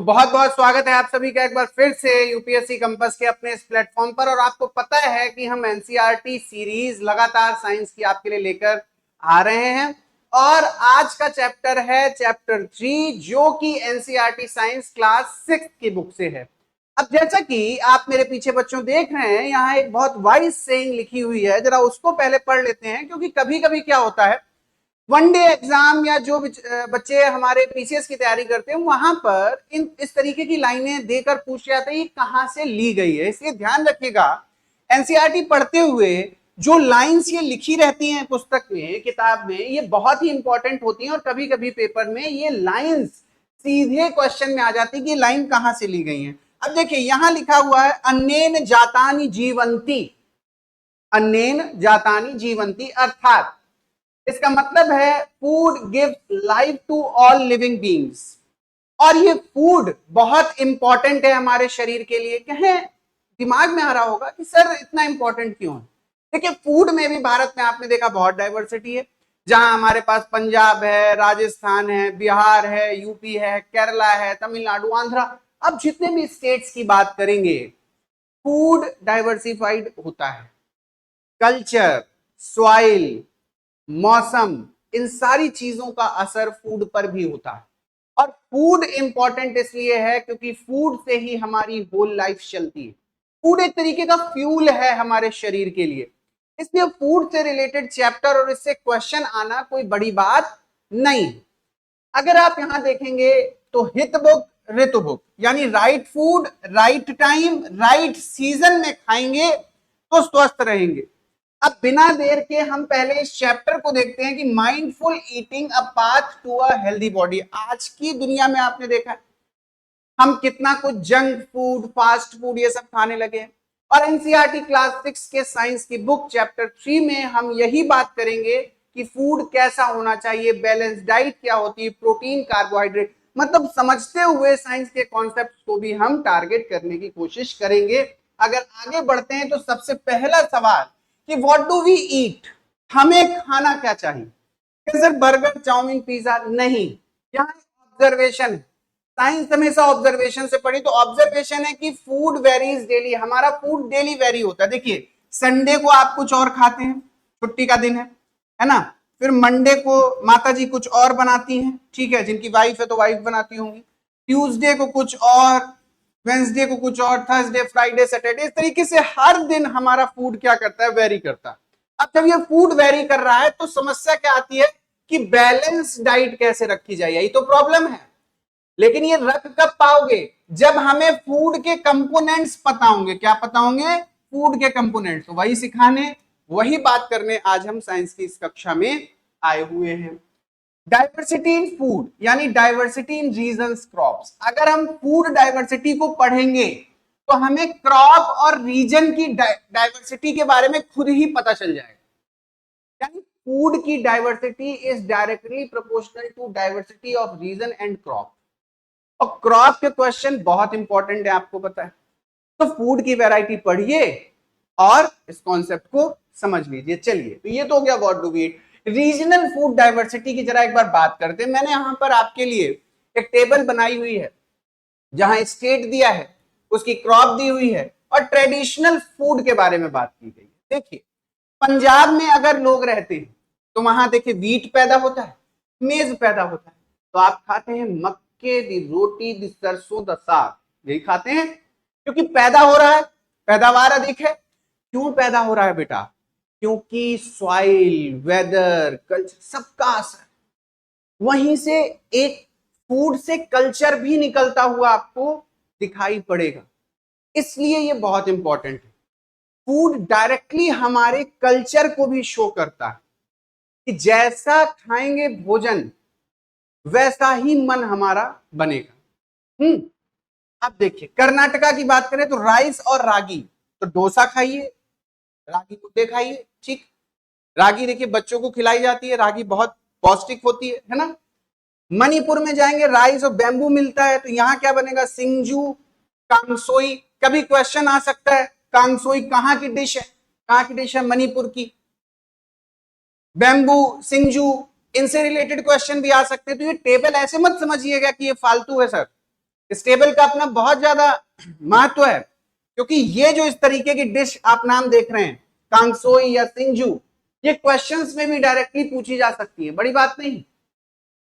तो बहुत बहुत स्वागत है आप सभी का एक बार फिर से यूपीएससी कंपास के अपने इस प्लेटफॉर्म पर। और आपको पता है कि हम एनसीईआरटी सीरीज लगातार साइंस की आपके लिए लेकर आ रहे हैं और आज का चैप्टर है चैप्टर 3 जो कि एनसीईआरटी साइंस क्लास 6 की बुक से है। अब जैसा कि आप मेरे पीछे बच्चों देख रहे हैं, यहाँ एक बहुत वाइज सेइंग लिखी हुई है, जरा उसको पहले पढ़ लेते हैं। क्योंकि कभी कभी क्या होता है, वनडे एग्जाम या जो बच्चे हमारे पीसीएस की तैयारी करते हैं वहां पर इस तरीके की लाइनें देकर पूछ जाते हैं कहां से ली गई है। इसलिए ध्यान रखिएगा, एनसीईआरटी पढ़ते हुए जो लाइंस ये लिखी रहती हैं पुस्तक में, किताब में, ये बहुत ही इंपॉर्टेंट होती हैं और कभी कभी पेपर में ये लाइंस सीधे क्वेश्चन में आ जाती है कि लाइन कहां से ली गई है। अब देखिए यहां लिखा हुआ है अन्नेन जातानि जीवंती, अन्नेन जातानि जीवंती, अर्थात इसका मतलब है food gives life to all living beings. और ये फूड बहुत इंपॉर्टेंट है हमारे शरीर के लिए। कहें दिमाग में आ रहा होगा कि सर इतना इंपॉर्टेंट क्यों है। देखिए फूड में भी भारत में आपने देखा बहुत डाइवर्सिटी है, जहां हमारे पास पंजाब है, राजस्थान है, बिहार है, यूपी है, केरला है, तमिलनाडु, आंध्रा, अब जितने भी स्टेट्स की बात करेंगे फूड डाइवर्सिफाइड होता है। कल्चर, सॉइल, मौसम, इन सारी चीजों का असर फूड पर भी होता है। और फूड इंपॉर्टेंट इसलिए है क्योंकि फूड से ही हमारी होल लाइफ चलती है। फूड एक तरीके का फ्यूल है हमारे शरीर के लिए। इसलिए फूड से रिलेटेड चैप्टर और इससे क्वेश्चन आना कोई बड़ी बात नहीं। अगर आप यहां देखेंगे तो हित बुक, ऋतु बुक, यानी right food, right time, right season में खाएंगे तो स्वस्थ रहेंगे। अब बिना देर के हम पहले इस चैप्टर को देखते हैं कि mindful eating a path to a healthy body. आज की दुनिया में आपने देखा है हम कितना कुछ जंक फूड, फास्ट फूड ये सब खाने लगे हैं। और एनसीईआरटी क्लास 6 के साइंस की बुक चैप्टर 3 में हम यही बात करेंगे कि फूड कैसा होना चाहिए, बैलेंस डाइट क्या होती है, प्रोटीन, कार्बोहाइड्रेट, मतलब समझते हुए साइंस के कॉन्सेप्ट को भी हम टारगेट करने की कोशिश करेंगे। अगर आगे बढ़ते हैं तो सबसे पहला सवाल कि व्हाट डू वी ईट, हमें खाना क्या चाहिए। सिर्फ बर्गर, चाउमीन, पिज्जा नहीं, यहाँ ऑब्जर्वेशन है। साइंस हमेशा ऑब्जर्वेशन से पढ़ी, तो ऑब्जर्वेशन है कि फूड वेरीज डेली, हमारा फूड डेली वेरी होता है। देखिए संडे को आप कुछ और खाते हैं, छुट्टी का दिन है ना। फिर मंडे को माता जी कुछ और बनाती हैं, ठीक है, जिनकी वाइफ है तो वाइफ बनाती होंगी। ट्यूसडे को कुछ और, वेंसडे को कुछ और, थर्सडे, फ्राइडे, सैटरडे, इस तरीके से हर दिन हमारा फूड क्या करता है, वेरी करता है। अब जब ये फूड वेरी कर रहा है तो समस्या क्या आती है कि बैलेंस डाइट कैसे रखी जाए, यही तो प्रॉब्लम है। लेकिन ये रख कब पाओगे, जब हमें फूड के कंपोनेंट्स पता होंगे। क्या पता होंगे, फूड के कंपोनेंट्स। तो वही सिखाने, वही बात करने आज हम साइंस की इस कक्षा में आए हुए हैं। डाइवर्सिटी इन फूड यानी डाइवर्सिटी इन रीजन्स, क्रॉप्स। अगर हम फूड डाइवर्सिटी को पढ़ेंगे तो हमें क्रॉप और रीजन की डाइवर्सिटी के बारे में खुद ही पता चल जाएगा। यानी फूड की diversity is directly proportional to diversity of region and crop. और क्रॉप के क्वेश्चन बहुत इंपॉर्टेंट है, आपको पता है। तो फूड की वैरायटी पढ़िए और इस कॉन्सेप्ट को समझ लीजिए। चलिए, तो ये तो हो गया what do we eat. Regional food diversity की जरा एक बार बात करते हैं। मैंने यहां पर आपके लिए एक टेबल बनाई हुई है जहां स्टेट दिया है, उसकी क्रॉप दी हुई है और ट्रेडिशनल फूड के बारे में बात की गई है। देखिए पंजाब में अगर लोग रहते हैं तो वहां देखिए वीट पैदा होता है, मेज पैदा होता है, तो आप खाते हैं मक्के दी रोटी दी सरसों दा साग, यही खाते हैं क्योंकि पैदा हो रहा है, पैदावार अधिक है। क्यों पैदा हो रहा है बेटा, क्योंकि सॉइल, वेदर, कल्चर सबका असर। वहीं से एक फूड से कल्चर भी निकलता हुआ आपको दिखाई पड़ेगा। इसलिए ये बहुत इंपॉर्टेंट है। फूड डायरेक्टली हमारे कल्चर को भी शो करता है कि जैसा खाएंगे भोजन वैसा ही मन हमारा बनेगा। अब देखिए कर्नाटका की बात करें तो राइस और रागी, तो डोसा खाइए, रागी मुद्दे खाइए, ठीक। रागी देखिए बच्चों को खिलाई जाती है, रागी बहुत पौष्टिक होती है ना। मणिपुर में जाएंगे राइस और बैम्बू मिलता है, तो यहां क्या बनेगा, सिंजू, कांगसोई। कभी क्वेश्चन आ सकता है कांगसोई कहां की डिश है, कहां की डिश है, मणिपुर की। बैम्बू, सिंजू, इनसे रिलेटेड क्वेश्चन भी आ सकते हैं। तो ये टेबल ऐसे मत समझिएगा कि ये फालतू है सर, स्टेबल का अपना बहुत ज्यादा महत्व है, क्योंकि ये जो इस तरीके की डिश आप नाम देख रहे हैं, कांगसोई या सिंजू, ये क्वेश्चंस में भी डायरेक्टली पूछी जा सकती है, बड़ी बात नहीं।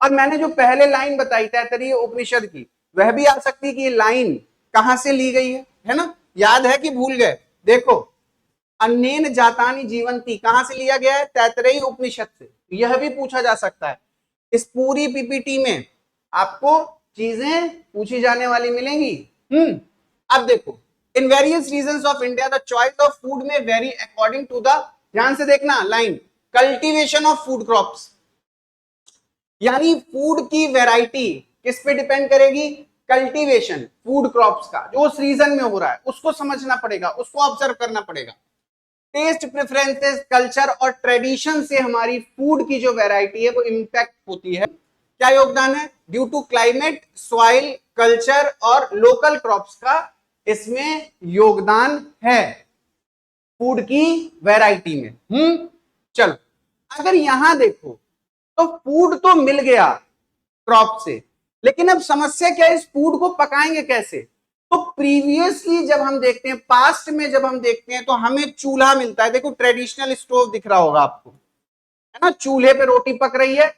और मैंने जो पहले लाइन बताई तैतरीय उपनिषद की, वह भी आ सकती है कि ये लाइन कहां से ली गई है ना? याद है कि भूल गए? देखो, अन्येन जातानि जीवंती कहां से लिया गया है? तैतरेयी उपनिषद से। यह भी पूछा जा सकता है। इस पूरी पीपीटी में आपको चीजें पूछी जाने वाली मिलेंगी। अब देखो, in various regions of India the choice of food में वेरी अकॉर्डिंग टू द, ध्यान से देखना line, cultivation of food crops, यानी फूड की वैरायटी किस पे डिपेंड करेगी? कल्टीवेशन, फूड क्रॉप्स का जो उस रीजन में हो रहा है उसको समझना पड़ेगा, उसको ऑब्जर्व करना पड़ेगा। टेस्ट प्रेफरेंसेस, कल्चर और ट्रेडिशन से हमारी फूड की जो वैरायटी है वो इंपैक्ट होती है। क्या योगदान है? Due to climate, soil, culture और लोकल क्रॉप्स का इसमें योगदान है फूड की वैरायटी में। चलो, अगर यहां देखो तो फूड तो मिल गया क्रॉप से, लेकिन अब समस्या क्या है? इस फूड को पकाएंगे कैसे? तो प्रीवियसली जब हम देखते हैं, पास्ट में जब हम देखते हैं, तो हमें चूल्हा मिलता है। देखो, ट्रेडिशनल स्टोव दिख रहा होगा आपको, है ना? चूल्हे पे रोटी पक रही है।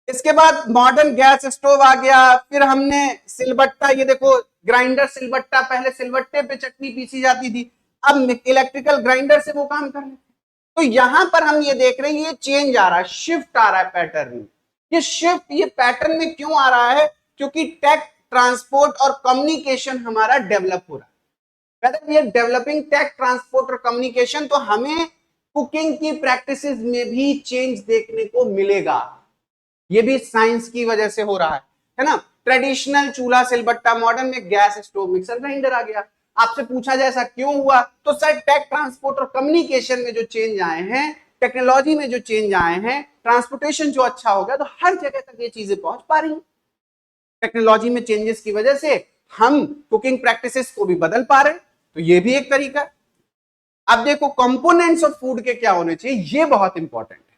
इसके बाद मॉडर्न गैस स्टोव आ गया, फिर हमने सिलबट्टा, ये देखो ग्राइंडर सिलबट्टा, पहले सिलबट्टे पे चटनी पीसी जाती थी, अब इलेक्ट्रिकल ग्राइंडर से वो काम कर रहे हैं। तो यहां पर हम ये देख रहे हैं, ये चेंज आ रहा है, शिफ्ट आ रहा है पैटर्न में। ये शिफ्ट, ये पैटर्न में क्यों आ रहा है? क्योंकि टेक, ट्रांसपोर्ट और कम्युनिकेशन हमारा डेवलप हो रहा है। कहते हैं डेवलपिंग टेक, ट्रांसपोर्ट और कम्युनिकेशन, तो हमें कुकिंग की प्रैक्टिसेस में भी चेंज देखने को मिलेगा। ये भी साइंस की वजह से हो रहा है ना? ट्रेडिशनल चूल्हा सिलबट्टा, मॉडर्न में गैस स्टोव, मिक्सर ग्राइंडर आ गया। आपसे पूछा जाए ऐसा क्यों हुआ, तो सर टेक, ट्रांसपोर्ट और कम्युनिकेशन में जो चेंज आए हैं, टेक्नोलॉजी में जो चेंज आए हैं, ट्रांसपोर्टेशन जो अच्छा हो गया, तो हर जगह तक ये चीजें पहुंच पा रही हैं। टेक्नोलॉजी में चेंजेस की वजह से हम कुकिंग प्रैक्टिसेस को भी बदल पा रहे हैं, तो ये भी एक तरीका है। अब देखो, कंपोनेंट्स ऑफ फूड के क्या होने चाहिए, ये बहुत इंपॉर्टेंट है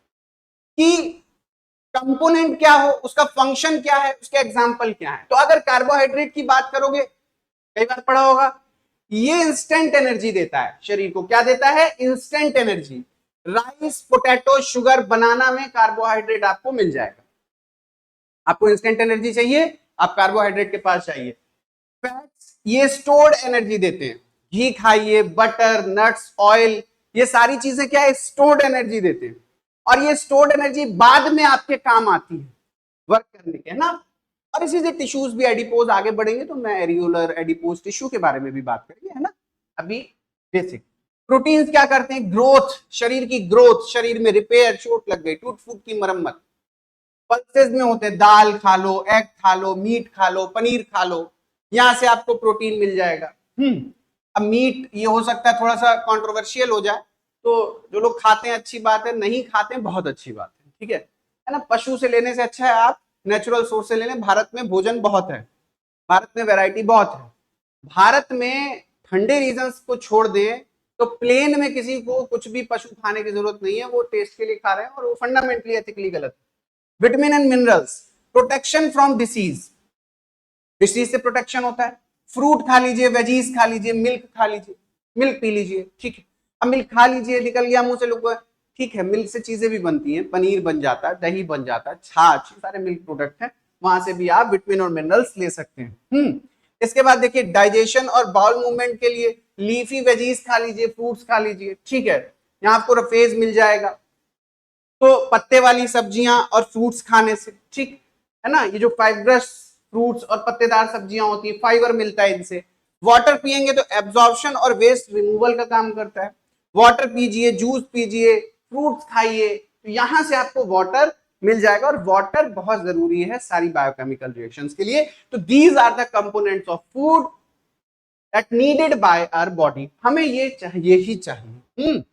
कि कंपोनेंट क्या हो, उसका फंक्शन क्या है, उसके एग्जाम्पल क्या है। तो अगर कार्बोहाइड्रेट की बात करोगे, कई बार पढ़ा होगा, ये इंस्टेंट एनर्जी देता है शरीर को। क्या देता है? Instant energy. Rice, potato, sugar, banana में कार्बोहाइड्रेट आपको मिल जाएगा। आपको इंस्टेंट एनर्जी चाहिए, आप कार्बोहाइड्रेट के पास चाहिए। फैट्स, ये स्टोर्ड एनर्जी देते हैं। घी खाइए, बटर, नट्स, ऑयल, ये सारी चीजें क्या है? स्टोर्ड एनर्जी देते हैं। और ये स्टोर्ड एनर्जी बाद में आपके काम आती है वर्क करने के, है ना? और इसी से टिश्यूज भी, एडिपोज, आगे बढ़ेंगे तो मैं एरियोलर, एडिपोज टिश्यू के बारे में भी बात करेंगे, है ना? अभी बेसिक प्रोटीन्स क्या करते हैं? ग्रोथ, शरीर की ग्रोथ, शरीर में रिपेयर, चोट लग गई, टूट फूट की मरम्मत। पल्सेस में होते हैं, दाल खा लो, एग खा लो, मीट खा लो, पनीर खा लो, यहां से आपको प्रोटीन मिल जाएगा। अब मीट, ये हो सकता है थोड़ा सा कंट्रोवर्शियल हो जाए, तो जो लोग खाते हैं अच्छी बात है, नहीं खाते हैं बहुत अच्छी बात है, ठीक है ना? पशु से लेने से अच्छा है आप नेचुरल सोर्स से ले लें। भारत में भोजन बहुत है, भारत में वैरायटी बहुत है। भारत में ठंडे रीजन्स को छोड़ दें तो प्लेन में किसी को कुछ भी पशु खाने की जरूरत नहीं है, वो टेस्ट के लिए खा रहे हैं, और वो फंडामेंटली एथिकली गलत है। Vitamin and minerals, protection from disease, disease से प्रोटेक्शन होता है। फ्रूट खा लीजिए, वेजीज खा लीजिए, मिल्क खा लीजिए, मिल्क पी लीजिए, ठीक है। अब मिल्क खा लीजिए, निकल गया मुंह से, लोग ठीक है, मिल्क से चीजें भी बनती हैं, पनीर बन जाता है, दही बन जाता है, छाछ, सारे मिल्क प्रोडक्ट हैं, वहां से भी आप विटामिन और मिनरल्स ले सकते हैं। इसके बाद देखिए, डाइजेशन और बाउल मूवमेंट के लिए लीफी वेजीज खा लीजिए, फ्रूट्स खा लीजिए, ठीक है। यहाँ आपको रफेज मिल जाएगा, तो पत्ते वाली सब्जियां और फ्रूट्स खाने से, ठीक है ना? ये जो फाइब्रस फ्रूट्स और पत्तेदार सब्जियां होती है, फाइबर मिलता है इनसे। वाटर पिएंगे तो एब्जॉर्प्शन और वेस्ट रिमूवल का काम करता है। वाटर पीजिए, जूस पीजिए, फ्रूट्स खाइए, तो यहां से आपको वाटर मिल जाएगा, और वाटर बहुत जरूरी है सारी बायोकेमिकल रिएक्शंस के लिए। तो these are the components of food that needed by our body. हमें ये चाहिए ही चाहिए।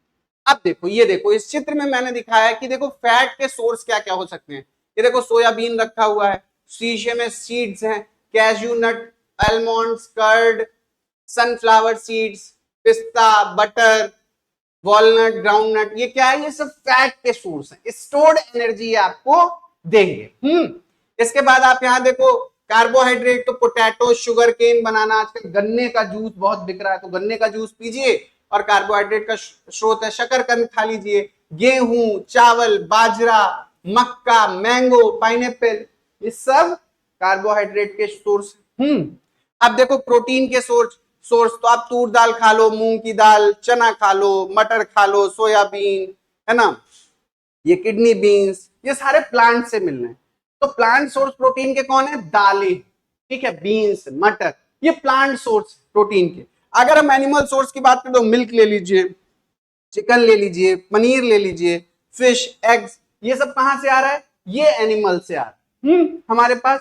अब देखो, ये देखो, इस चित्र में मैंने दिखाया है कि देखो फैट के सोर्स क्या क्या हो सकते हैं। ये देखो, सोयाबीन रखा हुआ है, शीशे में सीड्स हैं, कैज्यू नट, आलमंड्स, कर्ड, सनफ्लावर सीड्स, पिस्ता, बटर, वॉलनट, ग्राउंडनट, ये क्या है? ये सब फैट के सोर्स हैं, स्टोर्ड एनर्जी आपको देंगे। इसके बाद आप यहां देखो, कार्बोहाइड्रेट तो पोटैटो, शुगर केन, बनाना, आजकल गन्ने का जूस बहुत बिक रहा है, तो गन्ने का जूस पीजिए और कार्बोहाइड्रेट का स्रोत है शकरकंद खा लीजिए। गेहूं, चावल, बाजरा, मक्का, मैंगो, पाइनएप्पल, ये सब कार्बोहाइड्रेट के सोर्स। अब देखो प्रोटीन के सोर्स तो आप तूर दाल खा लो, मूंग की दाल, चना खा लो, मटर खा लो, सोयाबीन, है ना, ये किडनी बीन्स, ये सारे प्लांट से मिल रहे हैं। तो प्लांट सोर्स प्रोटीन के कौन है? दालें, ठीक है, बीन्स, मटर, ये प्लांट सोर्स प्रोटीन के। अगर हम एनिमल सोर्स की बात करें तो मिल्क ले लीजिए, चिकन ले लीजिए, पनीर ले लीजिए, फिश, एग्स, ये सब कहां से आ रहा है? ये एनिमल से आ रहा है। हमारे पास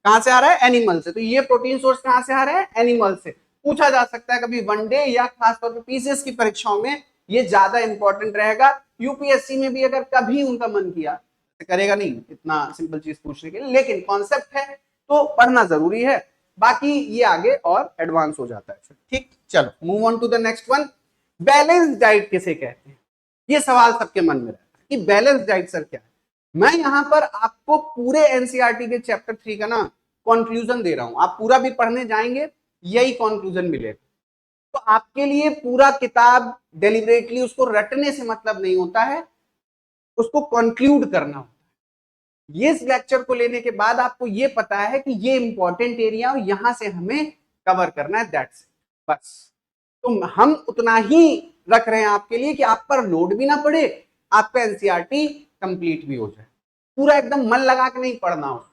कहां से आ रहा है? एनिमल से। तो ये प्रोटीन सोर्स कहां से आ रहा है? एनिमल से। पूछा जा सकता है कभी वनडे या खासतौर पर पीसीएस की परीक्षाओं में ये ज्यादा इंपॉर्टेंट रहेगा। यूपीएससी में भी अगर कभी उनका मन किया, करेगा नहीं इतना सिंपल चीज पूछने के लिए, लेकिन कॉन्सेप्ट है तो पढ़ना जरूरी है, बाकी ये आगे और एडवांस हो जाता है। ठीक, चलो move on to the next one. Balance diet किसे कहते हैं? ये सवाल सबके मन में रहता है कि बैलेंस डाइट सर क्या है। मैं यहां पर आपको पूरे एनसीईआरटी के चैप्टर 3 का ना कंक्लूजन दे रहा हूं। आप पूरा भी पढ़ने जाएंगे यही कंक्लूजन मिलेगा। तो आपके लिए पूरा किताब डेलिबरेटली उसको रटने से मतलब नहीं होता है, उसको कंक्लूड करना होता है। ये लेक्चर को लेने के बाद आपको ये पता है कि ये इंपॉर्टेंट एरिया यहां से हमें कवर करना है, दैट्स बस। तो हम उतना ही रख रहे हैं आपके लिए कि आप पर लोड भी ना पड़े, आपका एनसीईआरटी कंप्लीट भी हो जाए। पूरा एकदम मन लगा के नहीं पढ़ना हो,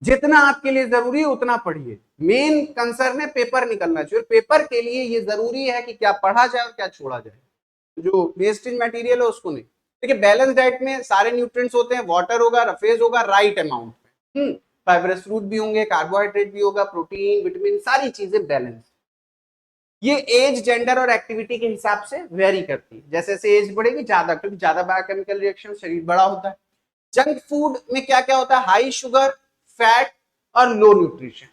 जितना आपके लिए जरूरी है उतना पढ़िए। मेन कंसर्न है पेपर निकलना चाहिए, पेपर के लिए ये जरूरी है कि क्या पढ़ा जाए और क्या छोड़ा जाए। जो वेस्टेज मटेरियल है उसको नहीं। देखिए बैलेंस डाइट में सारे न्यूट्रिएंट्स होते हैं, वाटर होगा, रफेज होगा, राइट अमाउंट में, फाइबरस फ्रूट भी होंगे, कार्बोहाइड्रेट भी होगा, प्रोटीन, विटामिन, सारी चीजें बैलेंस। ये एज, जेंडर और एक्टिविटी के हिसाब से वेरी करती है। जैसे जैसे एज बढ़ेगी ज्यादा, क्योंकि ज्यादा बायोकेमिकल रिएक्शन, शरीर बड़ा होता है। जंक फूड में क्या क्या होता है? हाई शुगर, फैट और लो न्यूट्रिशन।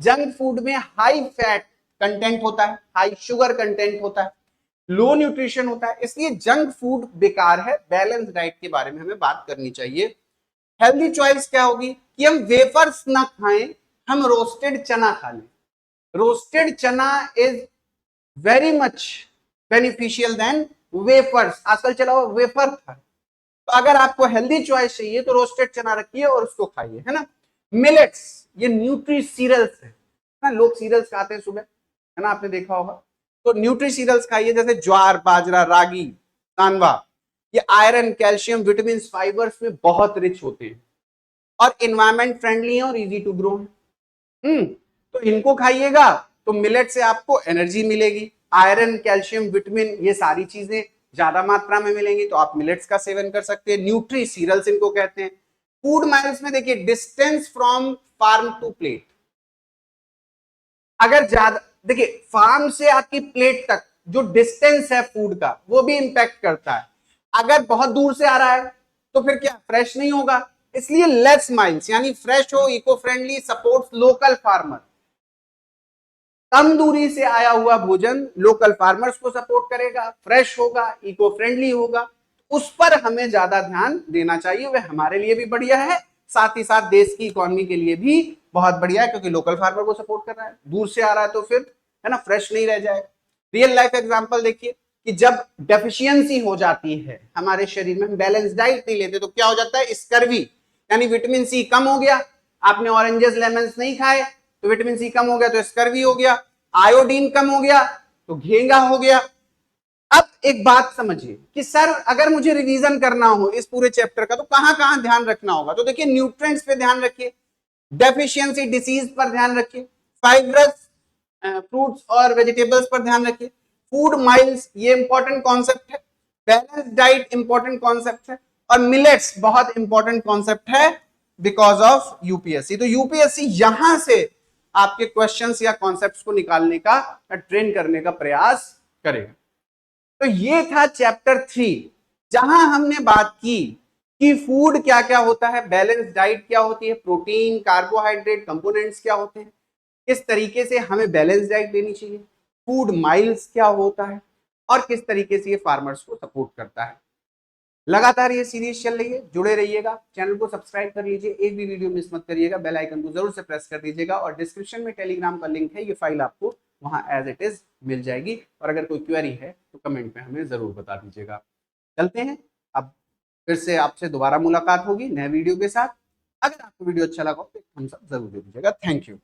जंक फूड में हाई फैट कंटेंट होता है, हाई शुगर कंटेंट होता है, लो न्यूट्रिशन होता है, इसलिए जंक फूड बेकार है। बैलेंस डाइट के बारे में हमें बात करनी चाहिए। हेल्दी चॉइस क्या होगी कि हम वेफर्स ना खाएं, हम रोस्टेड चना खा लें। Roasted chana is very much beneficial than wafers. आजकल चला हुआ वेफर था। तो अगर आपको हेल्दी चॉइस चाहिए तो रोस्टेड चना रखिए और उसको खाइए, है ना। मिलेट्स, ये न्यूट्री सीरियल्स है ना, लोग सीरियल्स खाते हैं सुबह, है ना, आपने देखा होगा। तो न्यूट्री सीरियल्स खाइए, जैसे ज्वार, बाजरा, रागी, तानवा। ये आयरन, कैल्शियम, विटामिन, फाइबर्स में बहुत रिच होते हैं और इन्वायरमेंट फ्रेंडली है और इजी टू ग्रो है। तो इनको खाइएगा तो मिलेट से आपको एनर्जी मिलेगी। आयरन, कैल्शियम, विटामिन, ये सारी चीजें ज्यादा मात्रा में मिलेंगी, तो आप मिलेट्स का सेवन कर सकते हैं। न्यूट्री सीरियल्स इनको कहते हैं। फूड माइल्स में देखिए distance from farm to plate. अगर ज्यादा, देखिए फार्म से आपकी प्लेट तक जो डिस्टेंस है फूड का वो भी इंपैक्ट करता है। अगर बहुत दूर से आ रहा है तो फिर क्या फ्रेश नहीं होगा, इसलिए लेस माइल्स यानी फ्रेश हो, eco friendly, supports local farmer. कम दूरी से आया हुआ भोजन लोकल फार्मर्स को सपोर्ट करेगा, फ्रेश होगा, इको फ्रेंडली होगा, उस पर हमें ज्यादा ध्यान देना चाहिए। वह हमारे लिए भी बढ़िया है, साथ ही साथ देश की इकोनॉमी के लिए भी बहुत बढ़िया है, क्योंकि लोकल फार्मर को सपोर्ट कर रहा है। दूर से आ रहा है तो फिर, है ना, फ्रेश नहीं रह जाएगा। रियल लाइफ एग्जाम्पल देखिए कि जब डेफिशिएंसी हो जाती है हमारे शरीर में, हम बैलेंस डाइट नहीं लेते तो क्या हो जाता है? स्कर्वी, यानी विटामिन सी कम हो गया। आपने ऑरेंजेस, लेमन्स नहीं खाए तो विटामिन सी कम हो गया तो स्कर्वी हो गया। आयोडीन कम हो गया तो घेंगा हो गया। अब एक बात समझिए कि सर अगर मुझे रिवीजन करना हो इस पूरे चैप्टर का तो कहां कहां ध्यान रखना होगा। तो देखिए न्यूट्रिएंट्स पे ध्यान रखिए, डेफिशिएंसी डिसीज पर ध्यान रखिए, फाइब्रस फ्रूट्स और वेजिटेबल्स पर ध्यान रखिए, फूड माइल्स ये इंपॉर्टेंट कॉन्सेप्ट है, बैलेंस डाइट इंपॉर्टेंट कॉन्सेप्ट है, और मिलेट्स बहुत इंपॉर्टेंट कॉन्सेप्ट है बिकॉज ऑफ यूपीएससी। तो यूपीएससी यहां से आपके क्वेश्चंस या कॉन्सेप्ट्स को निकालने का, ट्रेन करने का प्रयास करेगा। तो ये था चैप्टर 3, जहां हमने बात की कि फूड क्या क्या होता है, बैलेंस डाइट क्या होती है, प्रोटीन, कार्बोहाइड्रेट, कंपोनेंट्स क्या होते हैं, किस तरीके से हमें बैलेंस डाइट लेनी चाहिए, फूड माइल्स क्या होता है और किस तरीके से ये फार्मर्स को सपोर्ट करता है। लगातार ये सीरीज चल रही है, जुड़े रहिएगा, चैनल को सब्सक्राइब कर लीजिए, एक भी वीडियो मिस मत करिएगा, बेल आइकन को जरूर से प्रेस कर दीजिएगा और डिस्क्रिप्शन में टेलीग्राम का लिंक है, ये फाइल आपको वहां एज इट इज मिल जाएगी। और अगर कोई क्वेरी है तो कमेंट में हमें जरूर बता दीजिएगा। चलते हैं, अब फिर से आपसे दोबारा मुलाकात होगी नए वीडियो के साथ। अगर आपको वीडियो अच्छा लगा तो थम्स अप जरूर दे दीजिएगा। Thank you.